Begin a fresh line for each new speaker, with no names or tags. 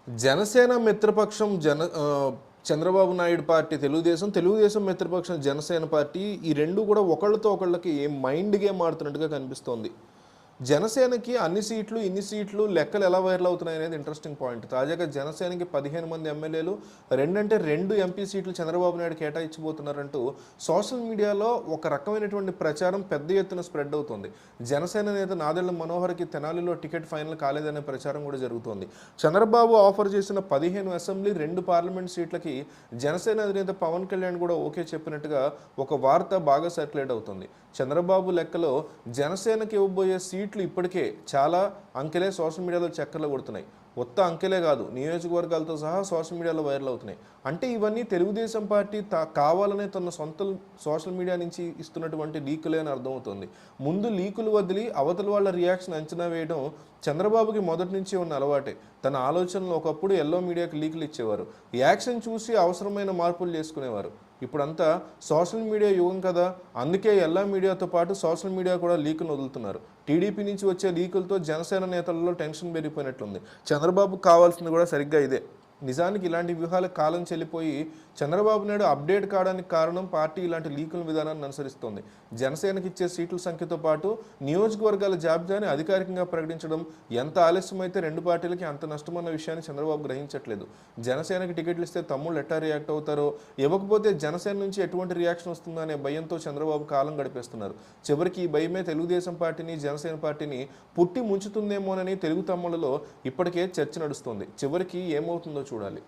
Janasena మిత్రపక్షం Chandrababu Naidu party Telugu Desam మిత్రపక్షం Janasena party ఈ రెండు కూడా ఒకళ్ళతో ఒకళ్ళకి మైండ్ గేమ్ ఆడుతున్నట్టుగా కనిపిస్తోంది. జనసేనకి అన్ని సీట్లు ఇన్ని సీట్లు లెక్కలు ఎలా వైరల్ అవుతున్నాయి అనేది ఇంట్రెస్టింగ్ పాయింట్. తాజాగా జనసేనకి 15 మంది ఎమ్మెల్యేలు, రెండు ఎంపీ సీట్లు చంద్రబాబు నాయుడు కేటాయించబోతున్నారంటూ సోషల్ మీడియాలో ఒక రకమైనటువంటి ప్రచారం పెద్ద ఎత్తున స్ప్రెడ్ అవుతుంది. జనసేన నేత నాదెళ్ల మనోహర్కి తెనాలిలో టికెట్ ఫైనల్ కాలేదనే ప్రచారం కూడా జరుగుతోంది. చంద్రబాబు ఆఫర్ చేసిన 15 అసెంబ్లీ 2 పార్లమెంట్ సీట్లకి జనసేన అధినేత పవన్ కళ్యాణ్ కూడా ఓకే చెప్పినట్టుగా ఒక వార్త బాగా సర్క్యులేట్ అవుతుంది. చంద్రబాబు లెక్కలో జనసేనకి ఇవ్వబోయే సీట్లు ఇప్పటికే చాలా అంకెలే సోషల్ మీడియాలో చక్కర్లు కొడుతున్నాయి. కొత్త అంకెలే కాదు, నియోజకవర్గాలతో సహా సోషల్ మీడియాలో వైరల్ అవుతున్నాయి. అంటే ఇవన్నీ తెలుగుదేశం పార్టీ కావాలనే తన సొంత సోషల్ మీడియా నుంచి ఇస్తున్నటువంటి లీకులే అని అర్థమవుతుంది. ముందు లీకులు వదిలి అవతల వాళ్ళ రియాక్షన్ అంచనా వేయడం చంద్రబాబుకి మొదటి నుంచి ఉన్న అలవాటే. తన ఆలోచనలు ఒకప్పుడు ఎల్లో మీడియాకి లీకులు ఇచ్చేవారు, యాక్షన్ చూసి అవసరమైన మార్పులు చేసుకునేవారు. ఇప్పుడంతా సోషల్ మీడియా యుగం కదా, అందుకే ఎల్లా మీడియాతో పాటు సోషల్ మీడియా కూడా లీకులు వదులుతున్నారు. టీడీపీ నుంచి వచ్చే లీకులతో జనసేన నేతలలో టెన్షన్ పెరిగిపోయినట్లుంది. చంద్రబాబుకు కావాల్సింది కూడా సరిగ్గా ఇదే. నిజానికి ఇలాంటి వ్యూహాల కాలం చెల్లిపోయి చంద్రబాబు నాయుడు అప్డేట్ కావడానికి కారణం పార్టీ ఇలాంటి లీకుల విధానాన్ని అనుసరిస్తోంది. జనసేనకి ఇచ్చే సీట్ల సంఖ్యతో పాటు నియోజకవర్గాల జాబితాని అధికారికంగా ప్రకటించడం ఎంత ఆలస్యమైతే రెండు పార్టీలకి అంత నష్టమన్న విషయాన్ని చంద్రబాబు గ్రహించట్లేదు. జనసేనకి టికెట్లు ఇస్తే తమ్ముళ్ళు ఎట్టా రియాక్ట్ అవుతారో, ఇవ్వకపోతే జనసేన నుంచి ఎటువంటి రియాక్షన్ వస్తుందో అనే భయంతో చంద్రబాబు కాలం గడిపేస్తున్నారు. చివరికి ఈ భయమే తెలుగుదేశం పార్టీని జనసేన పార్టీని పుట్టి ముంచుతుందేమోనని తెలుగు తమ్ముళ్ళలో ఇప్పటికే చర్చ నడుస్తోంది. చివరికి ఏమవుతుందో చూడాలి.